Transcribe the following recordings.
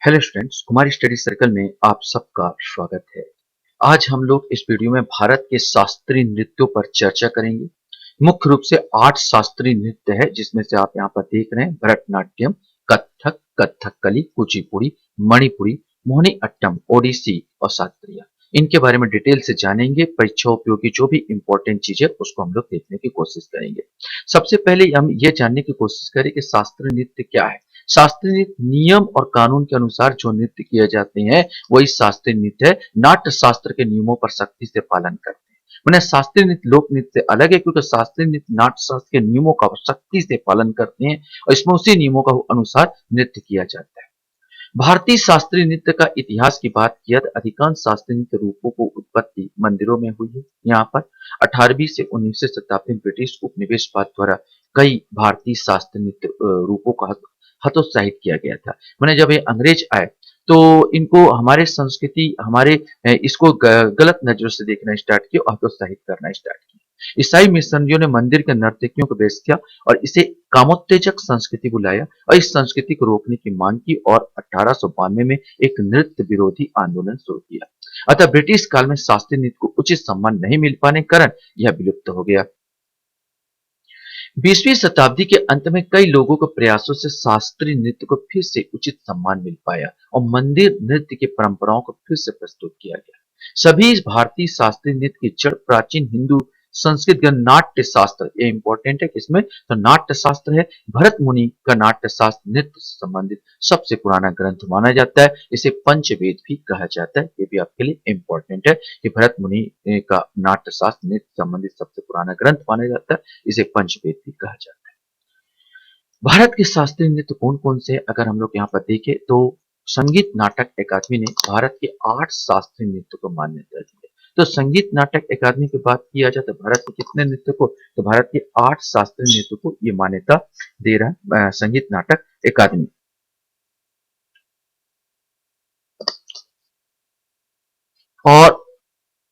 Hello students, कुमारी study circle में आप सबका स्वागत है। आज हम लोग इस वीडियो में भारत के शास्त्रीय नृत्यों पर चर्चा करेंगे। मुख्य रूप से 8 शास्त्रीय नृत्य है, जिसमें से आप यहाँ पर देख रहे हैं भरतनाट्यम, कथक, कथकली, कुचिपुड़ी, मणिपुरी, मोहिनी अट्टम, ओडिसी और शास्त्रीय। इनके बारे में डिटेल से जानेंगे। परीक्षा उपयोगी जो भी इंपॉर्टेंट चीज है उसको हम लोग देखने की कोशिश करेंगे। सबसे पहले हम ये जानने की कोशिश करें कि शास्त्रीय नृत्य क्या है। शास्त्रीय नृत्य नियम और कानून के अनुसार जो नृत्य किए जाते हैं वही शास्त्रीय नृत्य है। नाट्य शास्त्र के नियमों पर सख्ती से पालन करते हैं। मैंने शास्त्रीय नृत्य लोक नृत्य से अलग है, क्योंकि शास्त्रीय नृत्य नाट्य शास्त्र के नियमों का सख्ती से पालन करते हैं और इसमें उसी नियमों का अनुसार नृत्य किया जाता है। भारतीय शास्त्रीय नृत्य का इतिहास की बात किया तो अधिकांश शास्त्रीय नृत्य रूपों को उत्पत्ति मंदिरों में हुई है। यहाँ पर 18वीं से 19वीं शताब्दी में ब्रिटिश उपनिवेशवाद द्वारा कई भारतीय शास्त्रीय नृत्य रूपों का हतोत्साहित किया गया था। मैंने जब ये अंग्रेज आए तो इनको हमारे संस्कृति हमारे इसको गलत नजरों से देखना स्टार्ट किया और हतोत्साहित करना स्टार्ट किया। ईसाई मिशनरियों ने मंदिर के नर्तकियों को बेच दिया और इसे कामोत्तेजक संस्कृति बुलाया और इस संस्कृति को रोकने की मांग की और 1892 में एक नृत्य विरोधी आंदोलन शुरू किया। अतः ब्रिटिश काल में शास्त्रीय नृत्य को उचित सम्मान नहीं मिल पाने के कारण यह विलुप्त हो गया। 20वीं शताब्दी के अंत में कई लोगों के प्रयासों से शास्त्रीय नृत्य को फिर से उचित सम्मान मिल पाया और मंदिर नृत्य की परंपराओं को फिर से प्रस्तुत किया गया। सभी भारतीय शास्त्रीय नृत्य की जड़ प्राचीन हिंदू संस्कृत ग्रंथ नाट्य शास्त्र, ये इंपॉर्टेंट है किसमें, तो नाट्य शास्त्र है। भरत मुनि का नाट्य शास्त्र नृत्य से संबंधित सबसे पुराना ग्रंथ माना जाता है। इसे पंचवेद भी कहा जाता है। ये भी आपके लिए इंपॉर्टेंट है कि भरत मुनि का नाट्य शास्त्र नृत्य से संबंधित सबसे पुराना ग्रंथ माना जाता है। इसे पंचवेद भी कहा जाता है। भारत के शास्त्रीय नृत्य कौन कौन से, अगर हम लोग यहाँ पर देखें तो संगीत नाटक अकादमी ने भारत के 8 शास्त्रीय नृत्य को मान्यता दी है। तो संगीत नाटक अकादमी की बात किया जाए तो भारत के कितने नृत्य को, तो भारत के 8 शास्त्रीय नृत्य को ये मान्यता दे रहा है संगीत नाटक अकादमी। और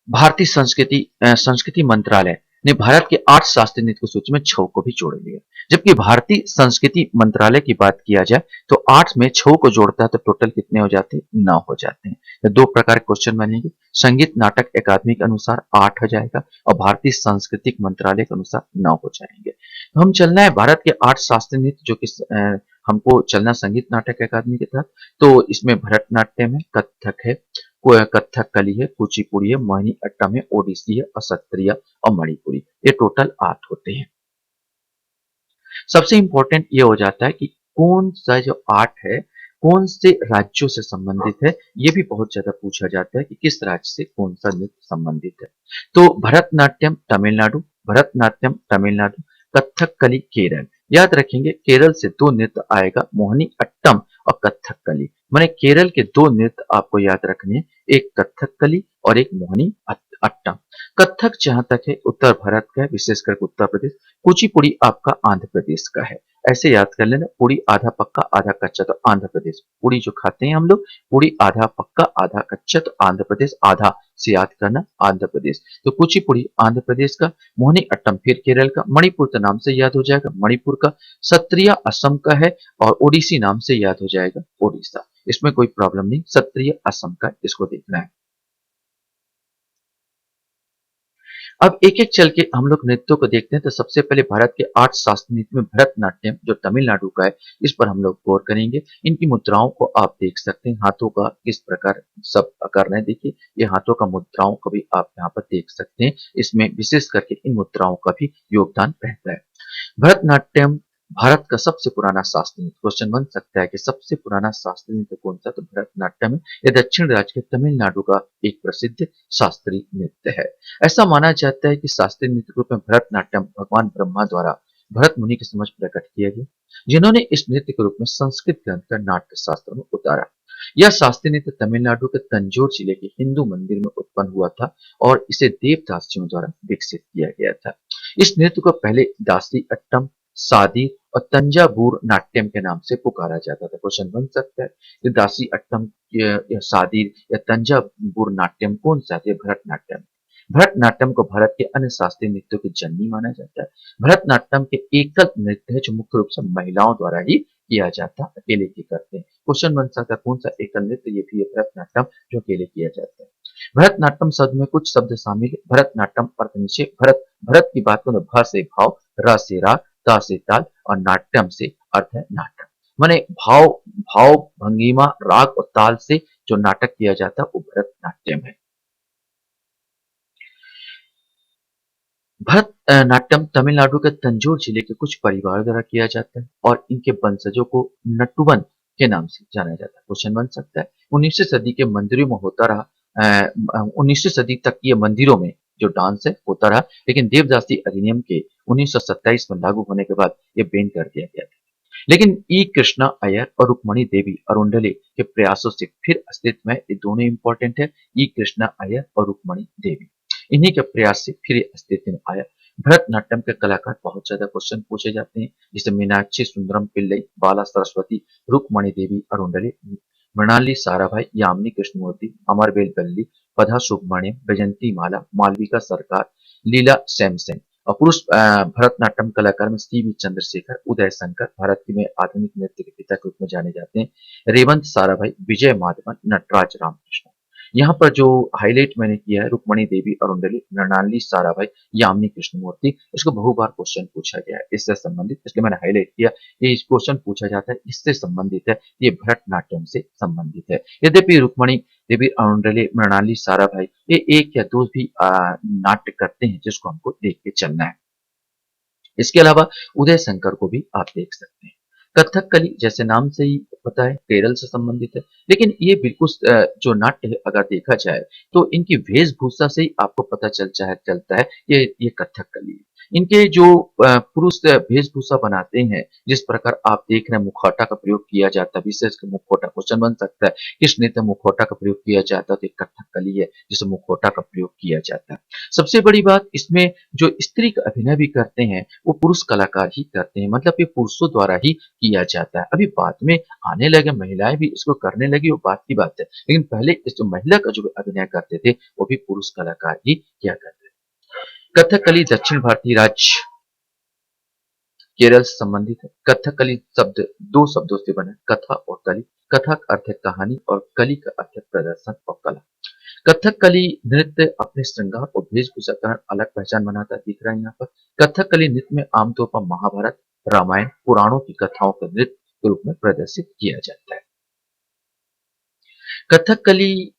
भारतीय संस्कृति मंत्रालय ने भारत के 8 शास्त्रीय नृत्य की सूची में 6 को भी जोड़ लिया। जबकि भारतीय संस्कृति मंत्रालय की बात किया जाए तो 8 में 6 को जोड़ता है तो टोटल कितने हो जाते हैं, 9 हो जाते हैं। तो दो प्रकार के क्वेश्चन बनेंगे। संगीत नाटक अकादमी के अनुसार 8 हो जाएगा और भारतीय सांस्कृतिक मंत्रालय के अनुसार 9 हो जाएंगे। तो हम चलना है भारत के 8 शास्त्रीय नृत्य, जो कि हमको चलना संगीत नाटक अकादमी के तहत। तो इसमें भरतनाट्यम है, कथक है, कथकली है, कुचिपुड़ी है, मोहिनी अट्टम है, ओडिसी है और सत्रिया और मणिपुरी। ये टोटल 8 होते हैं। सबसे इंपॉर्टेंट ये हो जाता है कि कौन सा जो 8 है कौन से राज्यों से संबंधित है। ये भी बहुत ज्यादा पूछा जाता है कि किस राज्य से कौन सा नृत्य संबंधित है। तो भरतनाट्यम तमिलनाडु, भरतनाट्यम तमिलनाडु, कथकली केरल। याद रखेंगे केरल से 2 नृत्य आएगा, मोहिनी अट्टम और कथकली। माने केरल के 2 नृत्य आपको याद रखने हैं, एक कथकली और एक मोहिनी अट्टम। कथक जहां तक है उत्तर भारत का है, विशेषकर उत्तर प्रदेश। कुचिपुड़ी आपका आंध्र प्रदेश का है। ऐसे याद कर लेना, पूड़ी आधा पक्का आधा कच्चा, तो आंध्र प्रदेश। पूड़ी जो खाते हैं हम लोग, पूड़ी आधा पक्का आधा कच्चा, तो आंध्र प्रदेश आधा से याद करना आंध्र प्रदेश। तो कुचिपुड़ी आंध्र प्रदेश का, मोहिनी अट्टम फिर केरल का, मणिपुर तो नाम से याद हो जाएगा मणिपुर का, सत्रिया असम का है और ओडिसी नाम से याद हो जाएगा ओडिशा। इसमें कोई प्रॉब्लम नहीं, सत्रिया असम का इसको देखना है। अब एक एक चल के हम लोग नृत्यों को देखते हैं। तो सबसे पहले भारत के 8 शास्त्रीय नृत्य में भरतनाट्यम जो तमिलनाडु का है, इस पर हम लोग गौर करेंगे। इनकी मुद्राओं को आप देख सकते हैं, हाथों का किस प्रकार सब कर रहे हैं। देखिए ये हाथों का मुद्राओं को भी आप यहाँ पर देख सकते हैं। इसमें विशेष करके इन मुद्राओं का भी योगदान रहता है। भरतनाट्यम भारत का सबसे पुराना शास्त्रीय नृत्य। क्वेश्चन बन सकता है कि सबसे पुराना शास्त्रीय नृत्य कौन सा, तो भरतनाट्यम है। यह दक्षिण राज्य के तमिलनाडु का एक प्रसिद्ध शास्त्रीय नृत्य है। ऐसा माना जाता है कि शास्त्रीय नृत्य रूप में भरतनाट्यम भगवान ब्रह्मा द्वारा भरत मुनि के समक्ष प्रकट किया गया, जिन्होंने इस नृत्य के रूप में संस्कृत ग्रंथ का नाट्य शास्त्र में उतारा। यह शास्त्रीय नृत्य तमिलनाडु के तंजौर जिले के हिंदू मंदिर में उत्पन्न हुआ था और इसे देवदासियों द्वारा विकसित किया गया था। इस नृत्य को पहले दासी अट्टम, सादी और तंजावुर नाट्यम के नाम से पुकारा जाता था। क्वेश्चन बन सकता है कि दासी अट्टम या सादी या तंजावुर नाट्यम कौन सा है, भरतनाट्यम। भरतनाट्यम को भारत के अन्य शास्त्रीय नृत्यों की जननी माना जाता है। भरतनाट्यम के एकल नृत्य है जो मुख्य रूप से महिलाओं द्वारा ही किया जाता अकेले ही करते हैं। क्वेश्चन बन सकता है कौन सा एकल नृत्य, ये भी है भरतनाट्यम जो अकेले किया जाता है। भरतनाट्यम शब्द में कुछ शब्द शामिल है। भरतनाट्यम अर्थ नीचे, भरत भरत की बात करें तो भ से भाव, र से राग, ता से ताल और नाट्यम से अर्थ है नाटक। माने भाव भाव भंगिमा राग और ताल से जो नाटक किया जाता है वो भरतनाट्यम है। भरतनाट्यम तमिलनाडु के तंजौर जिले के कुछ परिवारों द्वारा किया जाता है और इनके वंशजों को नट्टुवन के नाम से जाना जाता है। क्वेश्चन बन सकता है 19वीं सदी के मंदिरों में होता रहा, 19वीं सदी तक ये मंदिरों में जो डांस है होता रहा, लेकिन देवदासी अधिनियम के 1927 में लागू होने के बाद ये बैन कर दिया गया था। लेकिन ई कृष्णा अय्यर और रुक्मणी देवी अरुंडले के प्रयासों से फिर अस्तित्व में, ये दोनों इंपॉर्टेंट है, ई कृष्णा अय्यर और रुक्मणी देवी, इन्हीं के प्रयास से फिर ये अस्तित्व में आया। भरतनाट्यम के कलाकार बहुत ज्यादा क्वेश्चन पूछे जाते हैं, जैसे मीनाक्षी सुंदरम पिल्लई, बाला सरस्वती, रुक्मणी देवी अरुंडले, मृणाली साराभाई, यामिनी कृष्णमूर्ति, अमरबेल वल्ली, पधा सुब्रमण्यम, वैजंती माला, मालविका सरकार, लीला सैमसन। और पुरुष भरतनाट्यम कलाकार में सी वी चंद्रशेखर, उदय शंकर, भारत में आधुनिक नृत्य के पिता के रूप में जाने जाते हैं, रेवंत साराभाई, विजय माधवन, नटराज रामकृष्ण। यहाँ पर जो हाईलाइट मैंने किया है रुक्मणी देवी अरुंडली, मृणाली साराभाई, यामिनी कृष्णमूर्ति, इसको बहुबार क्वेश्चन पूछा गया है इससे संबंधित, इसलिए मैंने हाईलाइट किया। ये क्वेश्चन पूछा जाता है इससे संबंधित है, ये भरतनाट्यम से संबंधित है। यद्यपि रुक्मणी देवी अरुंडली, मृणाली साराभाई ये एक या दो भी नाट्य करते हैं जिसको हमको देख के चलना है। इसके अलावा उदय शंकर को भी आप देख सकते हैं। कथकली जैसे नाम से ही पता है केरल से संबंधित है, लेकिन ये बिल्कुल जो नाट्य है अगर देखा जाए तो इनकी वेशभूषा से ही आपको पता चलता है ये कथकली है। इनके जो पुरुष वेशभूषा बनाते हैं, जिस प्रकार आप देख रहे हैं मुखौटा का प्रयोग किया जाता है, विशेषकर मुखौटा, क्वेश्चन बन सकता है किस नृत्य में मुखौटा का प्रयोग किया जाता है, तो कथकली है जिसमें मुखौटा का प्रयोग किया जाता है। सबसे बड़ी बात इसमें जो स्त्री का अभिनय भी करते हैं वो पुरुष कलाकार ही करते हैं, मतलब ये पुरुषों द्वारा ही किया जाता है। अभी बाद में आने लगे महिलाएं भी इसको करने लगी, वो बात की बात है, लेकिन पहले इस जो महिला का जो अभिनय करते थे वो भी पुरुष कलाकार ही किया करते थे। कथकली दक्षिण भारतीय राज्य केरल से संबंधित है। कथकली शब्द दो शब्दों से बना है, कथा और कली। कथा का अर्थ है कहानी और कली का अर्थ है प्रदर्शन और कला। कथकली नृत्य अपने श्रृंगार और वेशभूषा का अलग पहचान बनाता है, दिख रहा है यहाँ पर। कथकली नृत्य में आमतौर पर महाभारत, रामायण, पुराणों की कथाओं का नृत्य के रूप में प्रदर्शित किया जाता है। कथकली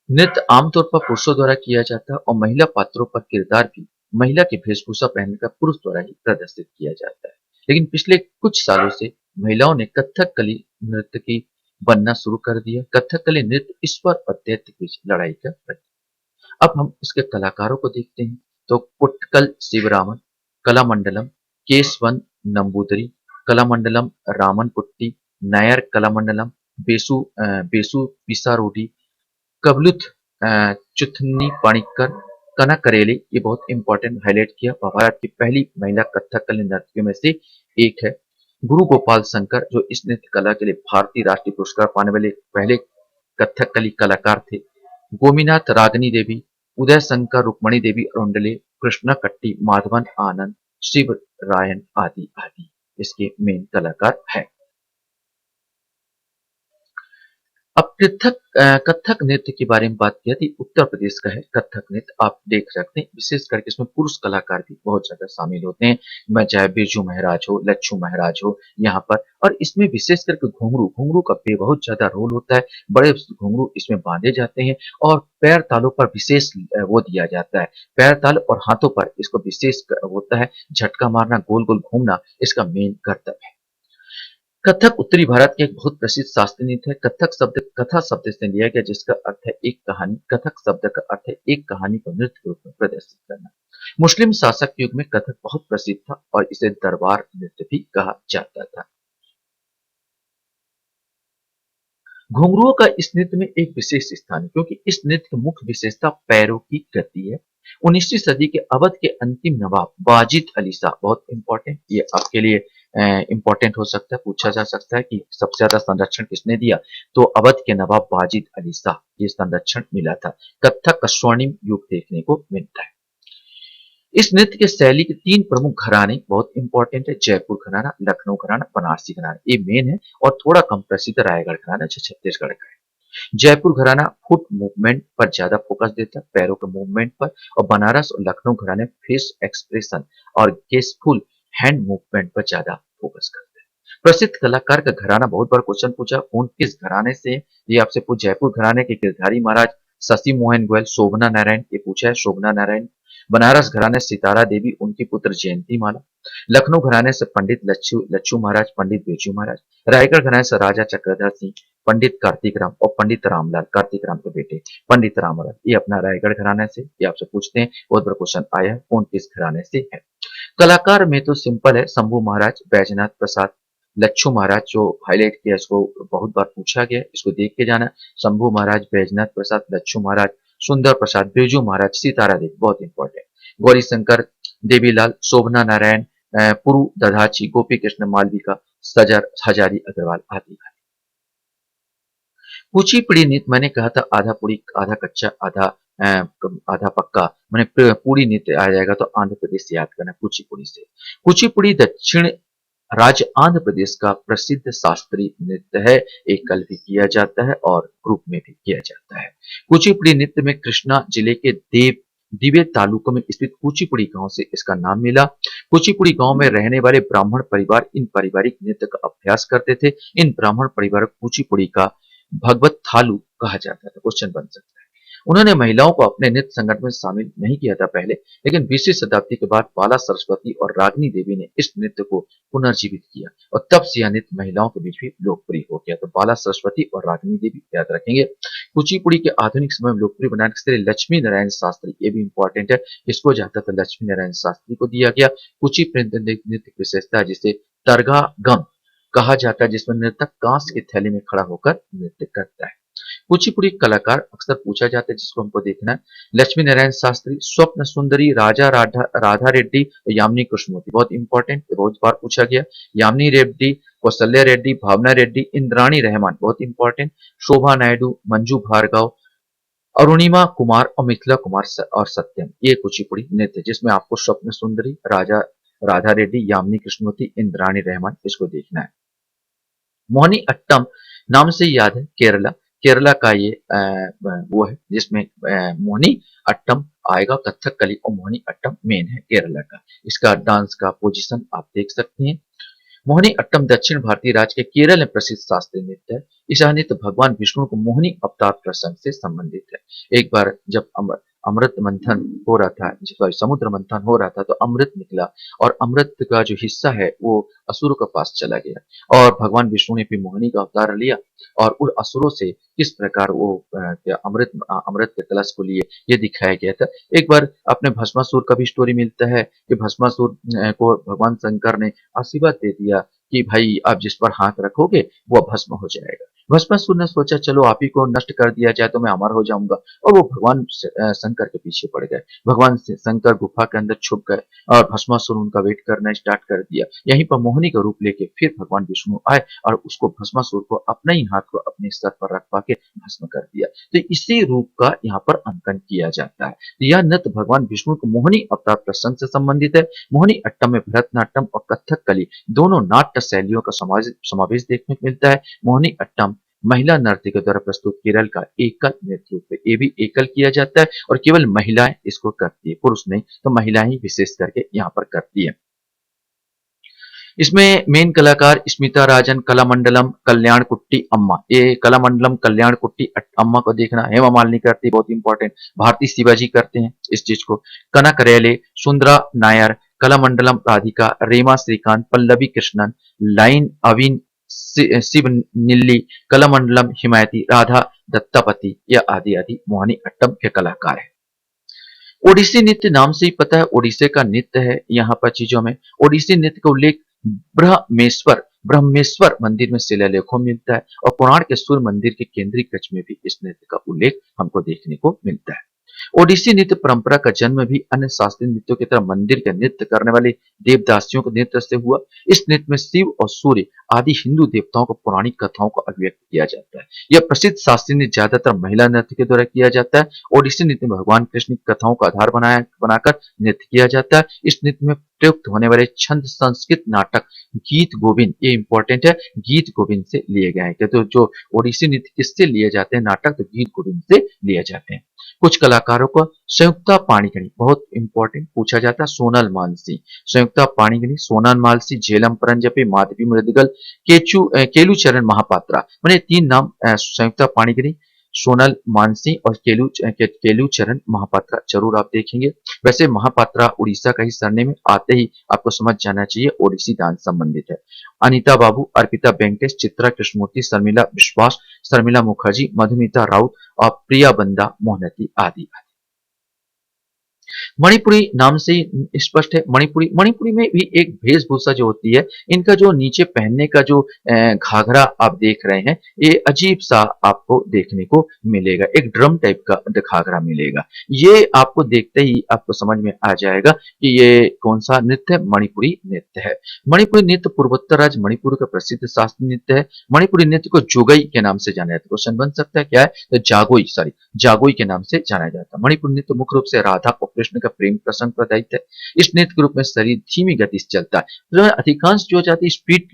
नृत्य आमतौर पर पुरुषों द्वारा किया जाता है और महिला पात्रों पर किरदार भी महिला की वेशभूषा पहनकर पुरुष द्वारा ही प्रदर्शित किया जाता है। लेकिन पिछले कुछ सालों से महिलाओं ने कथकली नृत्य की बनना शुरू कर दिया। कथकली नृत्य ईश्वर और दैत्य के बीच लड़ाई का प्रतीक। अब हम इसके कलाकारों को देखते हैं तो कुट्टकल शिवरामन, कलामंडलम केशवन नंबूदरी, कलामंडलम रामनकुट्टी, नायर कलामंडलम, बेसु पिसारोडी, कबलुथ चुथनी पाणिक्कर, कनक करेली, ये बहुत इंपॉर्टेंट हाईलाइट किया, भारत की पहली महिला कथकली नर्तकियों में से एक है। गुरु गोपाल शंकर जो इस नृत्य कला के लिए भारतीय राष्ट्रीय पुरस्कार पाने वाले पहले कथकली कलाकार थे। गोमीनाथ रागनी देवी, उदय शंकर, रुक्मणी देवी अरुंडले, कृष्णा कट्टी, माधवन आनंद, शिव रायन आदि आदि इसके मेन कलाकार हैं। अब कथक नृत्य के बारे में बात किया थी, उत्तर प्रदेश का है कथक नृत्य। आप देख सकते हैं विशेष करके इसमें पुरुष कलाकार भी बहुत ज्यादा शामिल होते हैं, मैं चाहे बिरजू महाराज हो, लच्छू महाराज हो यहाँ पर। और इसमें विशेष करके घुंघरू घुंघरू का भी बहुत ज्यादा रोल होता है, बड़े घुंघरू इसमें बांधे जाते हैं और पैर तालों पर विशेष वो दिया जाता है। पैर ताल और हाथों पर इसको विशेष होता है, झटका मारना, गोल गोल घूमना इसका मेन कर्तव्य है। कथक उत्तरी भारत के एक बहुत प्रसिद्ध शास्त्रीय नृत्य है। कथक शब्द कथा शब्द से लिया गया जिसका अर्थ है एक कहानी। कथक शब्द का अर्थ है एक कहानी को नृत्य के रूप में प्रदर्शित करना। मुस्लिम शासक युग में कथक बहुत प्रसिद्ध था और इसे दरबार नृत्य भी कहा जाता था। घुंघरुओं का इस नृत्य में एक विशेष स्थान है क्योंकि इस नृत्य की मुख्य विशेषता पैरों की गति है। 19वीं सदी के अवध के अंतिम नवाब वाजिद अली शाह, बहुत इंपॉर्टेंट, ये आपके लिए इंपॉर्टेंट हो सकता है, पूछा जा सकता है कि सबसे ज्यादा संरक्षण किसने दिया, तो अवध के नवाब वाजिद अली शाह ये संरक्षण मिला था। कथक का स्वर्णिम युग देखने को मिलता है। इस नृत्य के शैली के 3 प्रमुख घराने बहुत इंपॉर्टेंट है, जयपुर घराना, लखनऊ घराना, बनारसी घराना, ये मेन है और थोड़ा कम प्रसिद्ध रायगढ़ घराना जो छत्तीसगढ़ का है। जयपुर घराना फुट मूवमेंट पर ज्यादा फोकस देता है, पैरों के मूवमेंट पर, और बनारस और लखनऊ घराने फेस एक्सप्रेशन और गेस्टफुल हैंड मूवमेंट पर ज्यादा फोकस करते हैं। प्रसिद्ध कलाकार का घराना बहुत बार क्वेश्चन पूछा, कौन किस घराने से, ये आपसे पूछ, जयपुर घराने के गिरधारी महाराज, शशि मोहन गोयल, शोभना नारायण, ये पूछा है शोभना नारायण। बनारस घराने सितारा देवी, उनकी पुत्र जयंती माला। लखनऊ घराने से पंडित लच्छू लच्छू महाराज, पंडित बेजू महाराज। रायगढ़ घराने से राजा चक्रधर सिंह, पंडित कार्तिक राम और पंडित रामलाल, कार्तिक राम के बेटे पंडित रामलाल। ये अपना रायगढ़ घराने से, ये आपसे पूछते हैं, बहुत बड़ा क्वेश्चन आया है, कौन किस घराने से है। कलाकार में तो सिंपल है, शंभू महाराज, बैजनाथ प्रसाद, लच्छू महाराज जो हाईलाइट किया, इसको बहुत बार पूछा गया, इसको देख के जाना। शंभू महाराज, बैजनाथ प्रसाद, लच्छू महाराज, सुंदर प्रसाद, बिरजू महाराज, सीतारा देवी, बहुत इंपॉर्टेंट। गौरी शंकर, देवीलाल, शोभना नारायण, पुरु दधाची, गोपी कृष्ण मालविका, सजर हजारी अग्रवाल आदि। कुचिपुड़ी नृत्य मैंने कहा था आधा पूरी आधा कच्चा आधा आधा पक्का, मैंने पूरी नृत्य आ जाएगा तो आंध्र प्रदेश से याद करना, कुचिपुड़ी से। कुचिपुड़ी दक्षिण राज्य आंध्र प्रदेश का प्रसिद्ध शास्त्रीय नृत्य है, एकल भी किया जाता है और ग्रुप में भी किया जाता है। कुचिपुड़ी नृत्य में कृष्णा जिले के दिवे तालुकों में स्थित कुचिपुड़ी गांव से इसका नाम मिला। कुचिपुड़ी गांव में रहने वाले ब्राह्मण परिवार इन पारिवारिक नृत्य का अभ्यास करते थे। इन ब्राह्मण परिवार को कुचिपुड़ी का भगवत थालू कहा जाता था, क्वेश्चन बन सकता है। उन्होंने महिलाओं को अपने नृत्य संगठन में शामिल नहीं किया था पहले, लेकिन 20वीं शताब्दी के बाद बाला सरस्वती और रागिनी देवी ने इस नृत्य को पुनर्जीवित किया और तब से यह नृत्य महिलाओं के बीच भी लोकप्रिय हो गया। तो बाला सरस्वती और रागिनी देवी याद रखेंगे। कुचिपुड़ी के आधुनिक समय में लोकप्रिय बनाने के लिए लक्ष्मी नारायण शास्त्री, ये भी इंपॉर्टेंट है, इसको ज्यादातर लक्ष्मी नारायण शास्त्री को दिया गया। कुचिपुड़ी नृत्य की विशेषता है जिसे तरगा गम कहा जाता है, जिसमें नर्तक कांस की थैली में खड़ा होकर नृत्य करता है। कुचिपुड़ी कलाकार अक्सर पूछा जाता है, जिसको हमको देखना है। लक्ष्मी नारायण शास्त्री, स्वप्न सुंदरी, राजा राधा रेड्डी, यामिनी कृष्णमूर्ति, बहुत इंपॉर्टेंट, बहुत बार पूछा गया। यामिनी रेड्डी, कौशल्या रेड्डी, भावना रेड्डी, इंद्राणी रहमान, बहुत इंपॉर्टेंट, शोभा नायडू, मंजू भार्गव, अरुणिमा कुमार और मिथिला कुमार और सत्यम, ये कुचिपुड़ी नृत्य जिसमें आपको स्वप्न सुंदरी, राजा राधा रेड्डी, यामिनी कृष्णमूर्ति, इंद्राणी रहमान, इसको देखना है। मोहिनी अट्टम नाम से याद है, केरला, केरला का ये वो है जिसमें मोहिनी अट्टम आएगा, कथकली और मोहिनी अट्टम मेन है केरला का। इसका डांस का पोजीशन आप देख सकते हैं। मोहिनी अट्टम दक्षिण भारतीय राज्य के केरल में प्रसिद्ध शास्त्रीय नृत्य है। इस नृत्य भगवान विष्णु को मोहिनी अवतार प्रसंग से संबंधित है। एक बार जब अमृत मंथन हो रहा था, सॉरी समुद्र मंथन हो रहा था, तो अमृत निकला और अमृत का जो हिस्सा है वो असुरों के पास चला गया और भगवान विष्णु ने भी मोहिनी का अवतार लिया और उन असुरों से किस प्रकार वो अमृत के कलश को लिए ये दिखाया गया था। एक बार अपने भस्मासुर का भी स्टोरी मिलता है कि भस्मासुर को भगवान शंकर ने आशीर्वाद दे दिया कि भाई आप जिस पर हाथ रखोगे वो भस्म हो जाएगा। भस्मासुर ने सोचा चलो आप ही को नष्ट कर दिया जाए तो मैं अमर हो जाऊंगा, और वो भगवान शंकर के पीछे पड़ गए। भगवान शंकर गुफा के अंदर छुप गए और भस्मासुर उनका वेट करना स्टार्ट कर दिया। यहीं पर मोहिनी का रूप लेके फिर भगवान विष्णु आए और उसको भस्मासुर को अपने ही हाथ को अपने सर पर रख पाके भस्म कर दिया। तो इसी रूप का यहाँ पर अंकन किया जाता है। यह नृत्य भगवान विष्णु को मोहिनी अवतार प्रसंग से संबंधित है। मोहिनी अट्टम में भरतनाट्यम और कथकली दोनों नाट्य शैलियों का समावेश देखने को मिलता है। मोहिनी अट्टम महिला नर्तकी द्वारा प्रस्तुत केरल का एकल नृत्य रूप है। ये भी एकल किया जाता है और केवल महिलाएं इसको करती है, पुरुष नहीं, तो महिलाएं ही विशेष करके यहाँ पर करती है। इसमें मेन कलाकार स्मिता राजन, कलामंडलम, कल्याण कुट्टी अम्मा, ये कलामंडलम कल्याण कुट्टी अम्मा को देखना। हेमा मालिनी करती है, बहुत इंपॉर्टेंट। भारती शिवाजी करते हैं इस चीज को। कनक रेले, सुंदरा नायर, कलामंडलम राधिका, रेमा श्रीकांत, पल्लवी कृष्णन, लाइन अविन, शिव निल्ली, कलामंडलम हिमायती, राधा दत्तापति, या आदि आदि मोहिनी अट्टम के कलाकार है। ओडिसी नृत्य नाम से ही पता है, ओडिशा का नृत्य है। यहाँ पर चीजों में ओडिसी नृत्य का उल्लेख ब्रह्मेश्वर मंदिर में शिलालेखों में मिलता है और पुराण के सूर्य मंदिर के केंद्रीय कक्ष में भी इस नृत्य का उल्लेख हमको देखने को मिलता है। ओडिसी नृत्य परंपरा का जन्म भी अन्य शास्त्रीय नृत्यों की तरह मंदिर के नृत्य करने वाले देवदासियों के नृत्य से हुआ। इस नृत्य में शिव और सूर्य आदि हिंदू देवताओं को पौराणिक कथाओं को अभिव्यक्त किया जाता है। यह प्रसिद्ध शास्त्रीय नृत्य ज्यादातर महिला नृत्य के द्वारा किया जाता है। ओडिसी नृत्य में भगवान कृष्ण की कथाओं का आधार बनाकर नृत्य किया जाता है। इस नृत्य में प्रयुक्त होने वाले छंद संस्कृत नाटक गीत गोविंद, ये इंपॉर्टेंट है, गीत गोविंद से लिए गए हैं। तो जो ओडिसी नृत्य किससे लिए जाते हैं नाटक, तो गीत गोविंद से लिए जाते हैं। कुछ कलाकारों को संयुक्ता पाणिग्राही, बहुत इंपॉर्टेंट पूछा जाता है, सोनल मानसी, संयुक्ता पाणिग्राही, सोनल मानसी, झेलम परंजपे, माधवी मृदगल, केलुचरण महापात्रा, मैंने तीन नाम संयुक्ता पाणिग्राही, सोनल मानसी और केलुचरण महापात्रा जरूर आप देखेंगे। वैसे महापात्रा उड़ीसा का ही सरनेम है, आते ही आपको समझ जाना चाहिए ओडिसी डांस संबंधित है। अनीता बाबू, अर्पिता वेंकटेश, चित्रा कृष्णमूर्ति, शर्मिला विश्वास, शर्मिला मुखर्जी, मधुमिता राउत और प्रिया बंदा मोहनती आदि। मणिपुरी नाम से ही स्पष्ट है। मणिपुरी मणिपुरी में भी एक वेशभूषा जो होती है, इनका जो नीचे पहनने का जो घाघरा आप देख रहे हैं, ये अजीब सा आपको देखने को मिलेगा, एक ड्रम टाइप का घाघरा मिलेगा। ये आपको देखते ही आपको समझ में आ जाएगा कि ये कौन सा नृत्य है, मणिपुरी नृत्य है। मणिपुरी नृत्य पूर्वोत्तर राज्य मणिपुर का प्रसिद्ध शास्त्रीय नृत्य है। मणिपुरी नृत्य को जोगई के नाम से जाना जाता है। क्वेश्चन बन सकता है क्या है, तो जागोई के नाम से जाना जाता है। मणिपुर नृत्य मुख्य रूप से राधा और कृष्ण का प्रेम प्रसंग पर आधारित है। इस नृत्य के रूप में शरीर धीमी गति से चलता है। तो अधिकांश जो जाती है स्पीड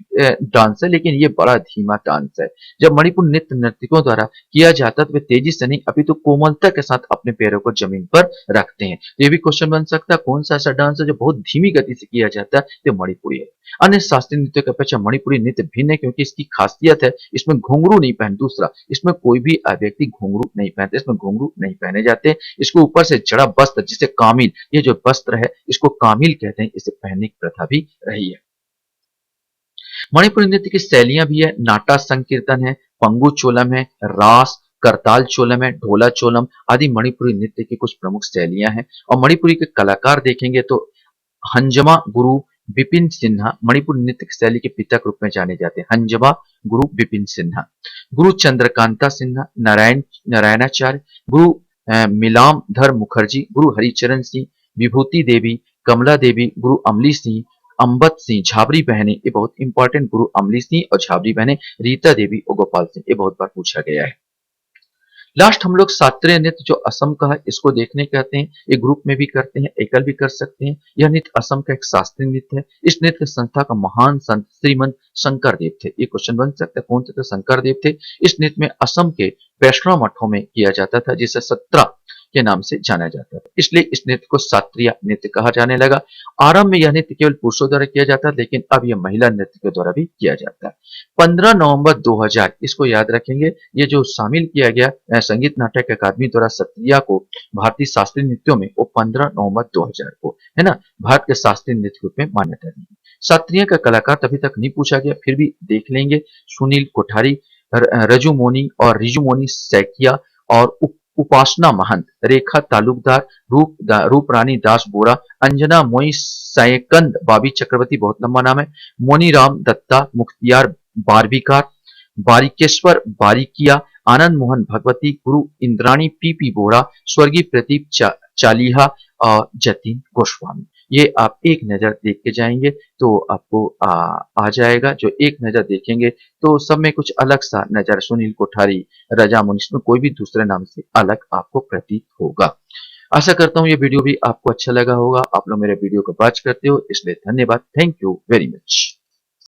डांस है, लेकिन ये बड़ा धीमा डांस है। जब मणिपुर नृत्य नर्तकों द्वारा किया जाता है तो वे तेजी से नहीं अपितु कोमलता के साथ अपने पैरों को जमीन पर रखते हैं। ये भी क्वेश्चन बन सकता है, कौन सा ऐसा डांस है जो बहुत धीमी गति से किया जाता है, तो मणिपुरी है। अन्य शास्त्रीय नृत्यों की अपेक्षा मणिपुरी नृत्य भिन्न है, क्योंकि इसकी खासियत है इसमें घुंघरू नहीं पहन, दूसरा इसमें कोई भी व्यक्ति घुंघरू नहीं पहनते, इसमें घुंघरू नहीं पहने जाते। इसको ऊपर से जड़ा वस्त्र जिसे कामिल, ये जो वस्त्र है इसको कामिल कहते हैं, इसे पहनने की प्रथा भी रही है। मणिपुरी नृत्य की शैलियां भी है, नाटा संकीर्तन है, पंगु चोलम है, रास, करताल चोलम है, ढोला चोलम आदि मणिपुरी नृत्य की कुछ प्रमुख शैलियां हैं। और मणिपुरी के कलाकार देखेंगे तो हंजमा गुरु बिपिन सिन्हा मणिपुर नृत्य शैली के पिता के रूप में जाने जाते हैं। हंजमा गुरु बिपिन सिन्हा, गुरु चंद्रकांता सिन्हा, नारायणाचार्य, गुरु मिलाम धर मुखर्जी, गुरु हरिचरण सिंह, विभूति देवी, कमला देवी, गुरु अमली सिंह, अम्बत सिंह, झाबरी बहने, ये बहुत इंपॉर्टेंट, गुरु अमली सिंह और झाबरी बहने, रीता देवी और गोपाल सिंह, ये बहुत बार पूछा गया है। लास्ट हम लोग शास्त्रीय नृत्य जो असम का है इसको देखने कहते हैं। ये ग्रुप में भी करते हैं, एकल भी कर सकते हैं। यह नृत्य असम का एक शास्त्रीय नृत्य है। इस नृत्य संस्था का महान संत श्रीमंत शंकर देव थे। ये क्वेश्चन बन सकता है, कौन थे? तो शंकर देव थे। इस नृत्य में असम के वैष्णव मठों में किया जाता था, जिसे सत्रा के नाम से जाना जाता था, इसलिए इस नृत्य को शास्त्रीय नृत्य कहा जाने लगा। आरंभ में यह नृत्य केवल पुरुषों द्वारा किया जाता था, लेकिन अब यह महिला नृत्य के द्वारा भी किया जाता है। 15 नवंबर 2000, इसको याद रखेंगे, ये जो शामिल किया गया संगीत नाटक अकादमी द्वारा सत्रिया को भारतीय शास्त्रीय नृत्यों में, वो 15 नवंबर 2000 को, है ना, भारत के शास्त्रीय नृत्य रूप में मान्यता दी। शास्त्रीय का कलाकार तभी तक नहीं पूछा गया, फिर भी देख लेंगे। सुनील कोठारी, रजुमोनी और रिजुमोनी सैकिया और उपासना महंत, रेखा तालुकदार, रूप रानी दास बोरा, अंजना मोई सायकंद, बाबी चक्रवर्ती, बहुत लंबा नाम है, मोनीराम दत्ता, मुख्तियार बारबीकार, बारिकेश्वर बारिकिया, आनंद मोहन भगवती, गुरु इंद्राणी पी बोरा, स्वर्गीय प्रदीप चालिहा और जतिन गोस्वामी। ये आप एक नजर देख के जाएंगे तो आपको आ जाएगा। जो एक नजर देखेंगे तो सब में कुछ अलग सा नजर, सुनील कोठारी, रजा मुनिश में कोई भी दूसरे नाम से अलग आपको प्रतीत होगा। आशा करता हूँ ये वीडियो भी आपको अच्छा लगा होगा। आप लोग मेरे वीडियो को वॉच करते हो, इसलिए धन्यवाद। Thank you very much.